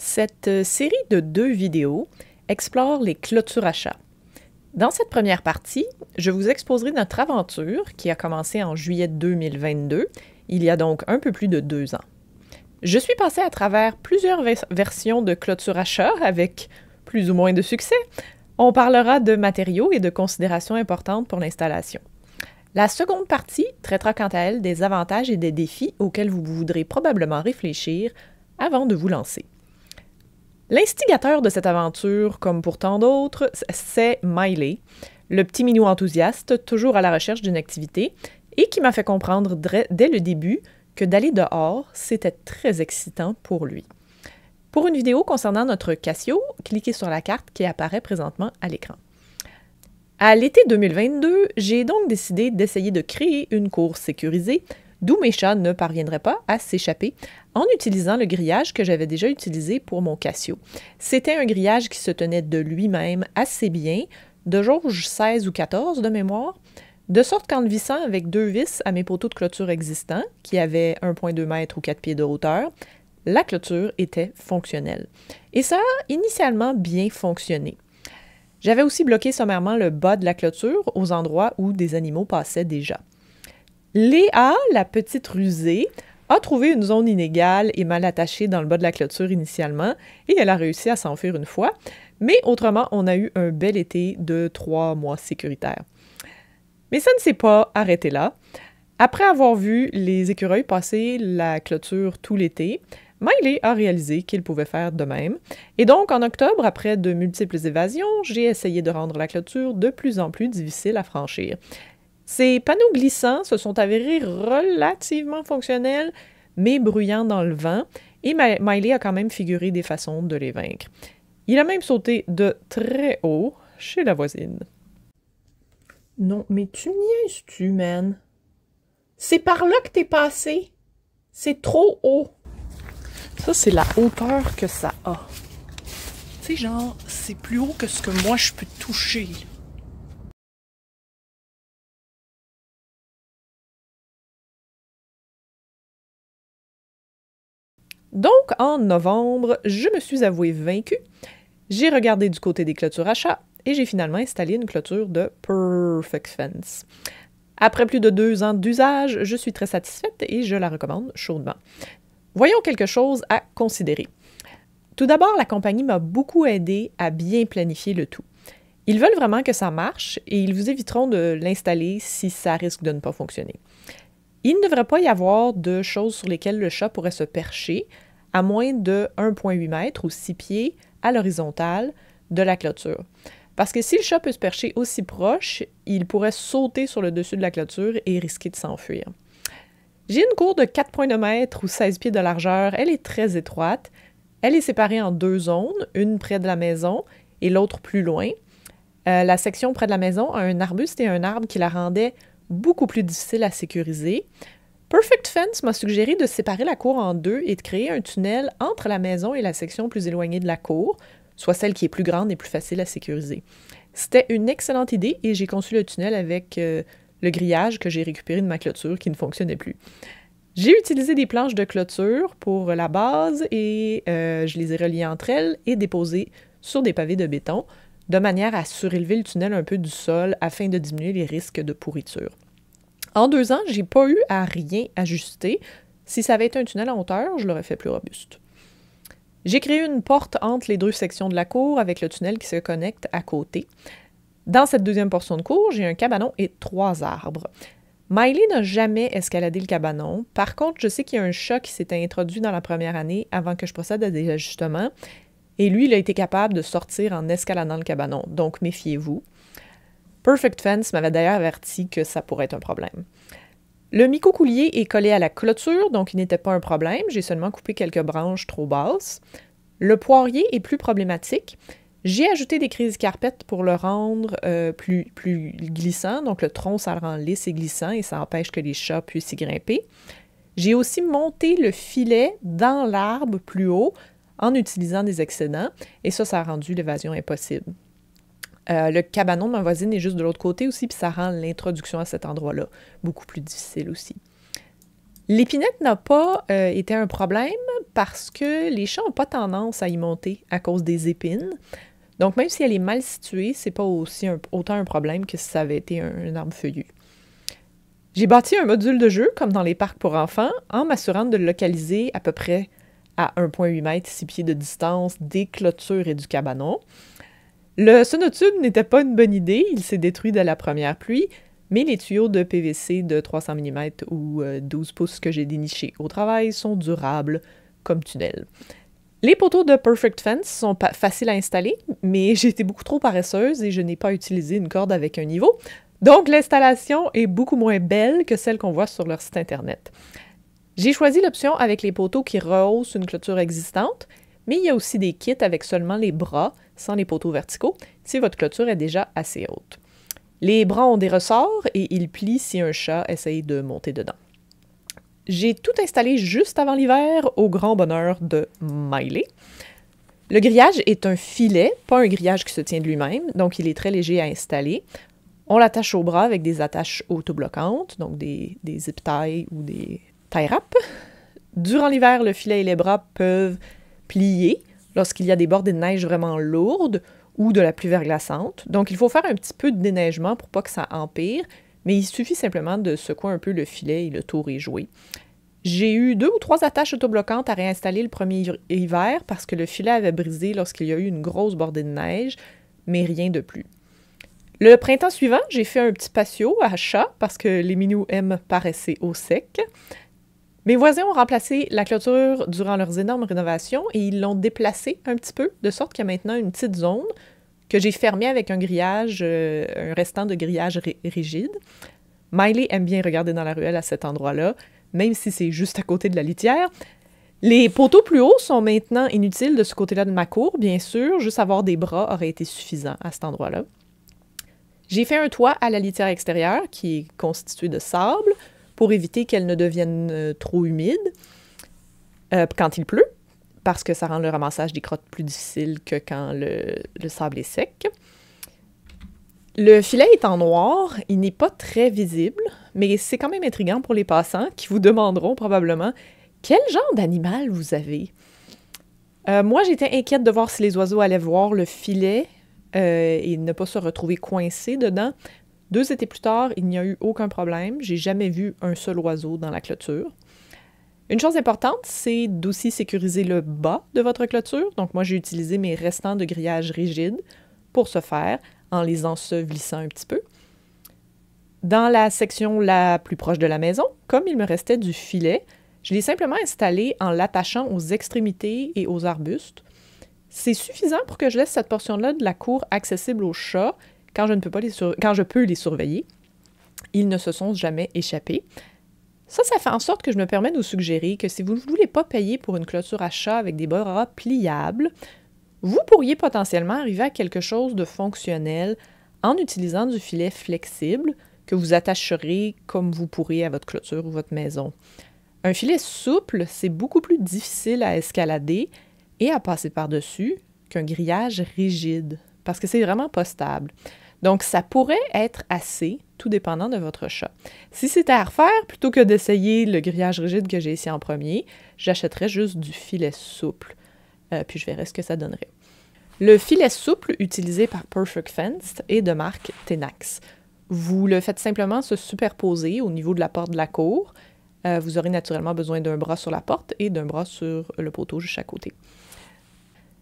Cette série de 2 vidéos explore les clôtures à chat. Dans cette première partie, je vous exposerai notre aventure qui a commencé en juillet 2022, il y a donc un peu plus de 2 ans. Je suis passée à travers plusieurs versions de clôture à chat avec plus ou moins de succès. On parlera de matériaux et de considérations importantes pour l'installation. La seconde partie traitera quant à elle des avantages et des défis auxquels vous voudrez probablement réfléchir avant de vous lancer. L'instigateur de cette aventure, comme pour tant d'autres, c'est Miley, le petit minou enthousiaste, toujours à la recherche d'une activité, et qui m'a fait comprendre dès le début que d'aller dehors, c'était très excitant pour lui. Pour une vidéo concernant notre Casio, cliquez sur la carte qui apparaît présentement à l'écran. À l'été 2022, j'ai donc décidé d'essayer de créer une cour sécurisée d'où mes chats ne parviendraient pas à s'échapper en utilisant le grillage que j'avais déjà utilisé pour mon Casio. C'était un grillage qui se tenait de lui-même assez bien, de jauge 16 ou 14 de mémoire, de sorte qu'en le vissant avec 2 vis à mes poteaux de clôture existants, qui avaient 1,2 m ou 4 pieds de hauteur, la clôture était fonctionnelle. Et ça a initialement bien fonctionné. J'avais aussi bloqué sommairement le bas de la clôture aux endroits où des animaux passaient déjà. Léa, la petite rusée, a trouvé une zone inégale et mal attachée dans le bas de la clôture initialement, et elle a réussi à s'enfuir une fois, mais autrement, on a eu un bel été de 3 mois sécuritaire. Mais ça ne s'est pas arrêté là. Après avoir vu les écureuils passer la clôture tout l'été, Miley a réalisé qu'il pouvait faire de même. Et donc, en octobre, après de multiples évasions, j'ai essayé de rendre la clôture de plus en plus difficile à franchir. Ces panneaux glissants se sont avérés relativement fonctionnels, mais bruyants dans le vent, et Miley a quand même figuré des façons de les vaincre. Il a même sauté de très haut chez la voisine. Non, mais tu niaises-tu, man? C'est par là que t'es passé. C'est trop haut. Ça, c'est la hauteur que ça a. Tu sais, genre, c'est plus haut que ce que moi, je peux toucher. Donc, en novembre, je me suis avouée vaincue. J'ai regardé du côté des clôtures à chat et j'ai finalement installé une clôture de Perfect Fence. Après plus de 2 ans d'usage, je suis très satisfaite et je la recommande chaudement. Voyons quelque chose à considérer. Tout d'abord, la compagnie m'a beaucoup aidé à bien planifier le tout. Ils veulent vraiment que ça marche et ils vous éviteront de l'installer si ça risque de ne pas fonctionner. Il ne devrait pas y avoir de choses sur lesquelles le chat pourrait se percher à moins de 1,8 m ou 6 pieds à l'horizontale de la clôture. Parce que si le chat peut se percher aussi proche, il pourrait sauter sur le dessus de la clôture et risquer de s'enfuir. J'ai une cour de 4,9 m ou 16 pieds de largeur. Elle est très étroite. Elle est séparée en 2 zones, une près de la maison et l'autre plus loin. La section près de la maison a un arbuste et un arbre qui la rendait beaucoup plus difficile à sécuriser. Perfect Fence m'a suggéré de séparer la cour en 2 et de créer un tunnel entre la maison et la section plus éloignée de la cour, soit celle qui est plus grande et plus facile à sécuriser. C'était une excellente idée et j'ai conçu le tunnel avec le grillage que j'ai récupéré de ma clôture qui ne fonctionnait plus. J'ai utilisé des planches de clôture pour la base et je les ai reliées entre elles et déposées sur des pavés de béton, de manière à surélever le tunnel un peu du sol afin de diminuer les risques de pourriture. En 2 ans, j'ai pas eu à rien ajuster. Si ça avait été un tunnel en hauteur, je l'aurais fait plus robuste. J'ai créé une porte entre les 2 sections de la cour avec le tunnel qui se connecte à côté. Dans cette deuxième portion de cour, j'ai un cabanon et 3 arbres. Miley n'a jamais escaladé le cabanon. Par contre, je sais qu'il y a un chat qui s'était introduit dans la première année avant que je procède à des ajustements. Et lui, il a été capable de sortir en escaladant le cabanon. Donc, méfiez-vous. Perfect Fence m'avait d'ailleurs averti que ça pourrait être un problème. Le micocoulier est collé à la clôture, donc il n'était pas un problème. J'ai seulement coupé quelques branches trop basses. Le poirier est plus problématique. J'ai ajouté des crises carpettes pour le rendre plus glissant. Donc le tronc, ça le rend lisse et glissant et ça empêche que les chats puissent y grimper. J'ai aussi monté le filet dans l'arbre plus haut en utilisant des excédents et ça a rendu l'évasion impossible. Le cabanon de ma voisine est juste de l'autre côté aussi, puis ça rend l'introduction à cet endroit-là beaucoup plus difficile aussi. L'épinette n'a pas été un problème parce que les chats n'ont pas tendance à y monter à cause des épines. Donc, même si elle est mal située, c'est pas autant un problème que si ça avait été un arbre feuillu. J'ai bâti un module de jeu, comme dans les parcs pour enfants, en m'assurant de le localiser à peu près à 1,8 m, 6 pieds de distance des clôtures et du cabanon. Le sonotube n'était pas une bonne idée, il s'est détruit de la première pluie, mais les tuyaux de PVC de 300 mm ou 12 pouces que j'ai dénichés au travail sont durables comme tunnels. Les poteaux de Perfect Fence sont faciles à installer, mais j'ai été beaucoup trop paresseuse et je n'ai pas utilisé une corde avec un niveau, donc l'installation est beaucoup moins belle que celle qu'on voit sur leur site internet. J'ai choisi l'option avec les poteaux qui rehaussent une clôture existante, mais il y a aussi des kits avec seulement les bras, sans les poteaux verticaux, si votre clôture est déjà assez haute. Les bras ont des ressorts et ils plient si un chat essaye de monter dedans. J'ai tout installé juste avant l'hiver, au grand bonheur de Miley. Le grillage est un filet, pas un grillage qui se tient de lui-même, donc il est très léger à installer. On l'attache au bras avec des attaches autobloquantes, donc des zip ties ou des tie wraps. Durant l'hiver, le filet et les bras peuvent plier lorsqu'il y a des bordées de neige vraiment lourdes ou de la pluie verglaçante. Donc, il faut faire un petit peu de déneigement pour pas que ça empire, mais il suffit simplement de secouer un peu le filet et le tour est joué. J'ai eu 2 ou 3 attaches autobloquantes à réinstaller le premier hiver parce que le filet avait brisé lorsqu'il y a eu une grosse bordée de neige, mais rien de plus. Le printemps suivant, j'ai fait un petit patio à chat parce que les minous aiment paresser au sec. Mes voisins ont remplacé la clôture durant leurs énormes rénovations et ils l'ont déplacée un petit peu, de sorte qu'il y a maintenant une petite zone que j'ai fermée avec un grillage, un restant de grillage rigide. Miley aime bien regarder dans la ruelle à cet endroit-là, même si c'est juste à côté de la litière. Les poteaux plus hauts sont maintenant inutiles de ce côté-là de ma cour, bien sûr. Juste avoir des bras aurait été suffisant à cet endroit-là. J'ai fait un toit à la litière extérieure qui est constitué de sable pour éviter qu'elle ne devienne trop humide quand il pleut, parce que ça rend le ramassage des crottes plus difficile que quand le sable est sec. Le filet est en noir, il n'est pas très visible, mais c'est quand même intriguant pour les passants qui vous demanderont probablement quel genre d'animal vous avez. Moi, j'étais inquiète de voir si les oiseaux allaient voir le filet et ne pas se retrouver coincés dedans. 2 étés plus tard, il n'y a eu aucun problème. J'ai jamais vu un seul oiseau dans la clôture. Une chose importante, c'est d'aussi sécuriser le bas de votre clôture. Donc moi, j'ai utilisé mes restants de grillage rigide pour ce faire, en les ensevelissant un petit peu. Dans la section la plus proche de la maison, comme il me restait du filet, je l'ai simplement installé en l'attachant aux extrémités et aux arbustes. C'est suffisant pour que je laisse cette portion-là de la cour accessible aux chats quand je peux les surveiller. Ils ne se sont jamais échappés. Ça fait en sorte que je me permets de vous suggérer que si vous ne voulez pas payer pour une clôture à chat avec des bras pliables, vous pourriez potentiellement arriver à quelque chose de fonctionnel en utilisant du filet flexible que vous attacherez comme vous pourrez à votre clôture ou votre maison. Un filet souple, c'est beaucoup plus difficile à escalader et à passer par-dessus qu'un grillage rigide, parce que c'est vraiment pas stable. Donc, ça pourrait être assez, tout dépendant de votre chat. Si c'était à refaire, plutôt que d'essayer le grillage rigide que j'ai ici en premier, j'achèterais juste du filet souple. Puis je verrai ce que ça donnerait. Le filet souple utilisé par Perfect Fence est de marque Tenax. Vous le faites simplement se superposer au niveau de la porte de la cour. Vous aurez naturellement besoin d'un bras sur la porte et d'un bras sur le poteau juste à côté.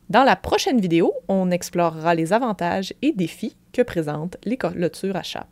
Dans la prochaine vidéo, on explorera les avantages et défis que présentent les clôtures à chat.